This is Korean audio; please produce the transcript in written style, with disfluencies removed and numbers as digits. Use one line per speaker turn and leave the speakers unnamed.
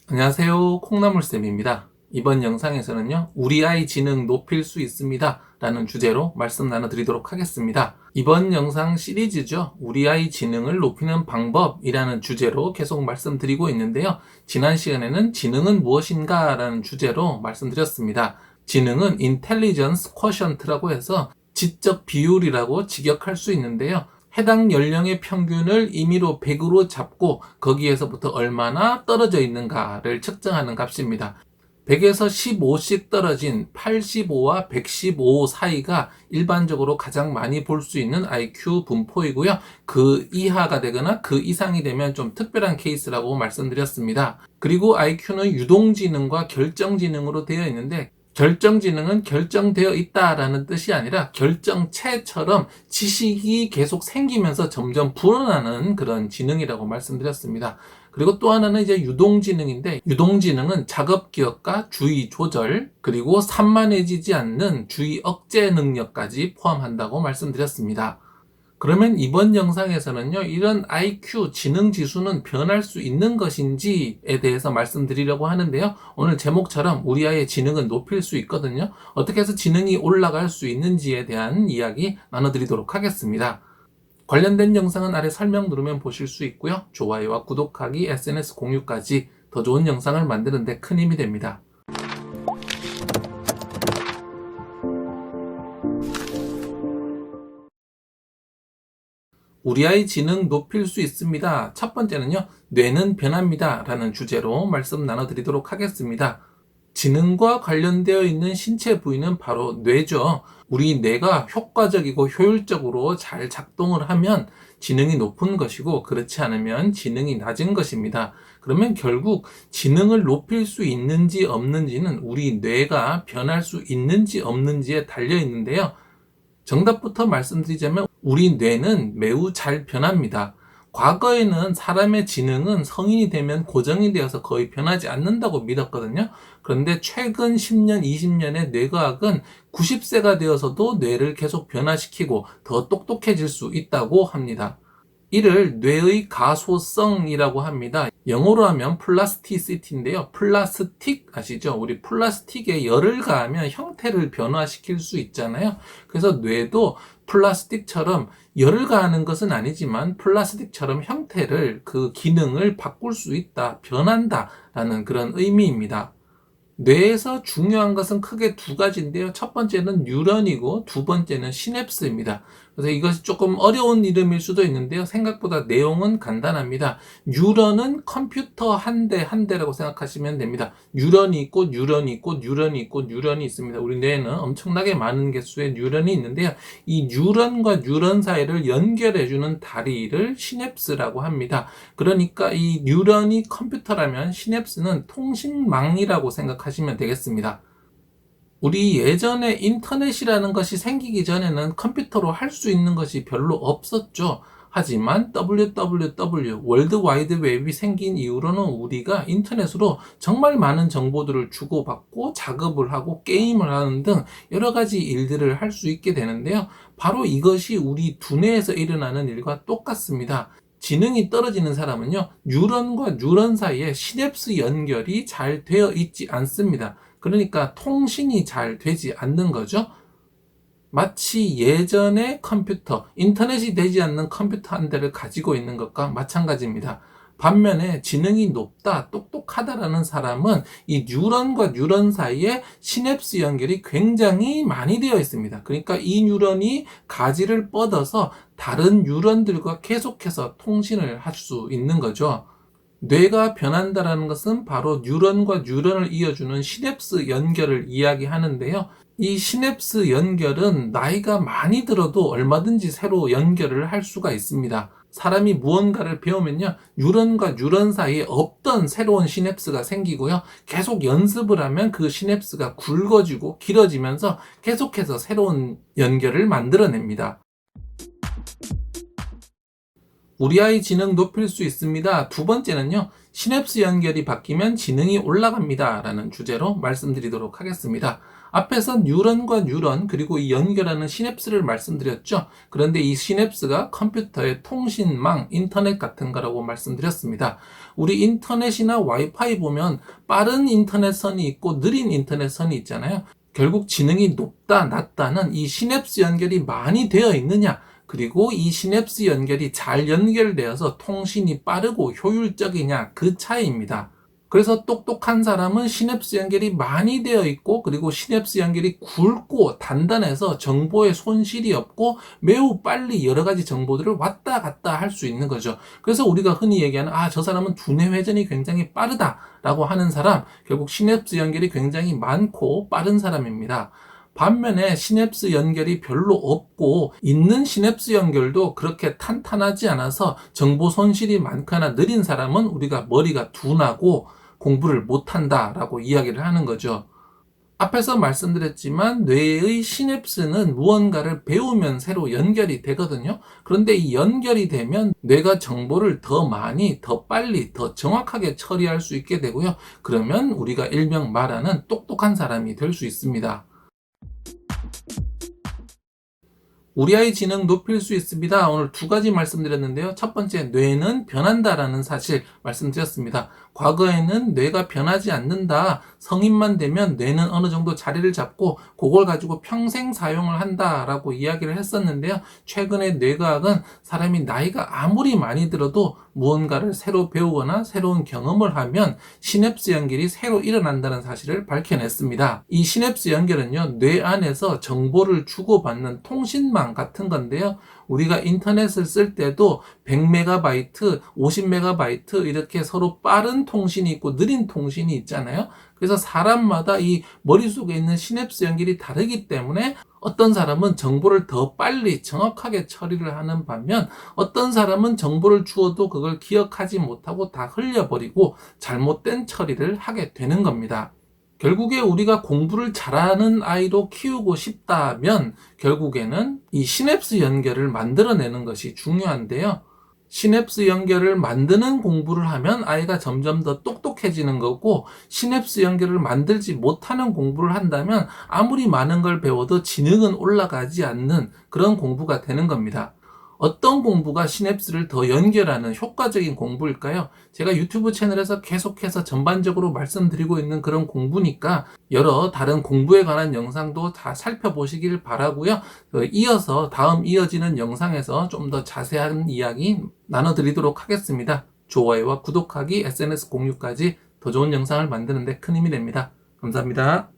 안녕하세요. 콩나물쌤입니다. 이번 영상에서는요, 우리 아이 지능 높일 수 있습니다 라는 주제로 말씀 나눠드리도록 하겠습니다. 이번 영상 시리즈죠. 우리 아이 지능을 높이는 방법이라는 주제로 계속 말씀드리고 있는데요. 지난 시간에는 지능은 무엇인가 라는 주제로 말씀드렸습니다. 지능은 인텔리전스 쿼션트라고 해서 지적 비율이라고 직역할 수 있는데요. 해당 연령의 평균을 임의로 100으로 잡고 거기에서부터 얼마나 떨어져 있는가를 측정하는 값입니다. 100에서 15씩 떨어진 85와 115 사이가 일반적으로 가장 많이 볼 수 있는 IQ 분포이고요. 그 이하가 되거나 그 이상이 되면 좀 특별한 케이스라고 말씀드렸습니다. 그리고 IQ는 유동지능과 결정지능으로 되어 있는데 결정지능은 결정되어 있다라는 뜻이 아니라 결정체처럼 지식이 계속 생기면서 점점 불어나는 그런 지능이라고 말씀드렸습니다. 그리고 또 하나는 이제 유동지능인데, 유동지능은 작업기억과 주의 조절, 그리고 산만해지지 않는 주의 억제 능력까지 포함한다고 말씀드렸습니다. 그러면 이번 영상에서는요, 이런 IQ, 지능 지수는 변할 수 있는 것인지에 대해서 말씀드리려고 하는데요. 오늘 제목처럼 우리 아이의 지능은 높일 수 있거든요. 어떻게 해서 지능이 올라갈 수 있는지에 대한 이야기 나눠드리도록 하겠습니다. 관련된 영상은 아래 설명 누르면 보실 수 있고요. 좋아요와 구독하기, SNS 공유까지 더 좋은 영상을 만드는 데 큰 힘이 됩니다. 우리 아이 지능 높일 수 있습니다. 첫 번째는요, 뇌는 변합니다 라는 주제로 말씀 나눠드리도록 하겠습니다. 지능과 관련되어 있는 신체 부위는 바로 뇌죠. 우리 뇌가 효과적이고 효율적으로 잘 작동을 하면 지능이 높은 것이고, 그렇지 않으면 지능이 낮은 것입니다. 그러면 결국 지능을 높일 수 있는지 없는지는 우리 뇌가 변할 수 있는지 없는지에 달려 있는데요. 정답부터 말씀드리자면 우리 뇌는 매우 잘 변합니다. 과거에는 사람의 지능은 성인이 되면 고정이 되어서 거의 변하지 않는다고 믿었거든요. 그런데 최근 10년, 20년의 뇌과학은 90세가 되어서도 뇌를 계속 변화시키고 더 똑똑해질 수 있다고 합니다. 이를 뇌의 가소성이라고 합니다. 영어로 하면 플라스티시티인데요. 플라스틱 아시죠? 우리 플라스틱에 열을 가하면 형태를 변화시킬 수 있잖아요. 그래서 뇌도 플라스틱처럼 열을 가하는 것은 아니지만 플라스틱처럼 형태를, 그 기능을 바꿀 수 있다, 변한다 라는 그런 의미입니다. 뇌에서 중요한 것은 크게 두 가지인데요. 첫 번째는 뉴런이고 두 번째는 시냅스입니다. 그래서 이것이 조금 어려운 이름일 수도 있는데요. 생각보다 내용은 간단합니다. 뉴런은 컴퓨터 한 대 한 대라고 생각하시면 됩니다. 뉴런이 있고 뉴런이 있고 뉴런이 있고 뉴런이 있습니다. 우리 뇌에는 엄청나게 많은 개수의 뉴런이 있는데요. 이 뉴런과 뉴런 사이를 연결해주는 다리를 시냅스라고 합니다. 그러니까 이 뉴런이 컴퓨터라면 시냅스는 통신망이라고 생각하시면 되겠습니다. 우리 예전에 인터넷이라는 것이 생기기 전에는 컴퓨터로 할 수 있는 것이 별로 없었죠. 하지만 WWW, 월드와이드 웹이 생긴 이후로는 우리가 인터넷으로 정말 많은 정보들을 주고받고 작업을 하고 게임을 하는 등 여러 가지 일들을 할 수 있게 되는데요. 바로 이것이 우리 두뇌에서 일어나는 일과 똑같습니다. 지능이 떨어지는 사람은요, 뉴런과 뉴런 사이에 시냅스 연결이 잘 되어 있지 않습니다. 그러니까 통신이 잘 되지 않는 거죠. 마치 예전의 컴퓨터, 인터넷이 되지 않는 컴퓨터 한 대를 가지고 있는 것과 마찬가지입니다. 반면에 지능이 높다, 똑똑하다라는 사람은 이 뉴런과 뉴런 사이에 시냅스 연결이 굉장히 많이 되어 있습니다. 그러니까 이 뉴런이 가지를 뻗어서 다른 뉴런들과 계속해서 통신을 할 수 있는 거죠. 뇌가 변한다라는 것은 바로 뉴런과 뉴런을 이어주는 시냅스 연결을 이야기하는데요. 이 시냅스 연결은 나이가 많이 들어도 얼마든지 새로 연결을 할 수가 있습니다. 사람이 무언가를 배우면요, 뉴런과 뉴런 사이에 없던 새로운 시냅스가 생기고요, 계속 연습을 하면 그 시냅스가 굵어지고 길어지면서 계속해서 새로운 연결을 만들어냅니다. 우리 아이 지능 높일 수 있습니다. 두 번째는요, 시냅스 연결이 바뀌면 지능이 올라갑니다. 라는 주제로 말씀드리도록 하겠습니다. 앞에서 뉴런과 뉴런, 그리고 이 연결하는 시냅스를 말씀드렸죠. 그런데 이 시냅스가 컴퓨터의 통신망, 인터넷 같은 거라고 말씀드렸습니다. 우리 인터넷이나 와이파이 보면 빠른 인터넷선이 있고 느린 인터넷선이 있잖아요. 결국 지능이 높다, 낮다는 이 시냅스 연결이 많이 되어 있느냐, 그리고 이 시냅스 연결이 잘 연결되어서 통신이 빠르고 효율적이냐, 그 차이입니다. 그래서 똑똑한 사람은 시냅스 연결이 많이 되어 있고, 그리고 시냅스 연결이 굵고 단단해서 정보에 손실이 없고 매우 빨리 여러 가지 정보들을 왔다 갔다 할 수 있는 거죠. 그래서 우리가 흔히 얘기하는 저 사람은 두뇌 회전이 굉장히 빠르다라고 하는 사람, 결국 시냅스 연결이 굉장히 많고 빠른 사람입니다. 반면에 시냅스 연결이 별로 없고 있는 시냅스 연결도 그렇게 탄탄하지 않아서 정보 손실이 많거나 느린 사람은 우리가 머리가 둔하고 공부를 못한다라고 이야기를 하는 거죠. 앞에서 말씀드렸지만 뇌의 시냅스는 무언가를 배우면 새로 연결이 되거든요. 그런데 이 연결이 되면 뇌가 정보를 더 많이, 더 빨리, 더 정확하게 처리할 수 있게 되고요. 그러면 우리가 일명 말하는 똑똑한 사람이 될 수 있습니다. 우리 아이 지능 높일 수 있습니다. 오늘 두 가지 말씀드렸는데요. 첫 번째, 뇌는 변한다라는 사실 말씀드렸습니다. 과거에는 뇌가 변하지 않는다. 성인만 되면 뇌는 어느 정도 자리를 잡고 그걸 가지고 평생 사용을 한다라고 이야기를 했었는데요. 최근에 뇌과학은 사람이 나이가 아무리 많이 들어도 무언가를 새로 배우거나 새로운 경험을 하면 시냅스 연결이 새로 일어난다는 사실을 밝혀냈습니다. 이 시냅스 연결은요, 뇌 안에서 정보를 주고받는 통신망 같은 건데요. 우리가 인터넷을 쓸 때도 100MB, 50MB 이렇게 서로 빠른 통신이 있고 느린 통신이 있잖아요. 그래서 사람마다 이 머릿속에 있는 시냅스 연결이 다르기 때문에 어떤 사람은 정보를 더 빨리 정확하게 처리를 하는 반면 어떤 사람은 정보를 주어도 그걸 기억하지 못하고 다 흘려버리고 잘못된 처리를 하게 되는 겁니다. 결국에 우리가 공부를 잘하는 아이로 키우고 싶다면 결국에는 이 시냅스 연결을 만들어내는 것이 중요한데요. 시냅스 연결을 만드는 공부를 하면 아이가 점점 더 똑똑해지는 거고, 시냅스 연결을 만들지 못하는 공부를 한다면 아무리 많은 걸 배워도 지능은 올라가지 않는 그런 공부가 되는 겁니다. 어떤 공부가 시냅스를 더 연결하는 효과적인 공부일까요? 제가 유튜브 채널에서 계속해서 전반적으로 말씀드리고 있는 그런 공부니까 여러 다른 공부에 관한 영상도 다 살펴보시길 바라고요. 이어서 다음 이어지는 영상에서 좀 더 자세한 이야기 나눠드리도록 하겠습니다. 좋아요와 구독하기, SNS 공유까지 더 좋은 영상을 만드는 데 큰 힘이 됩니다. 감사합니다.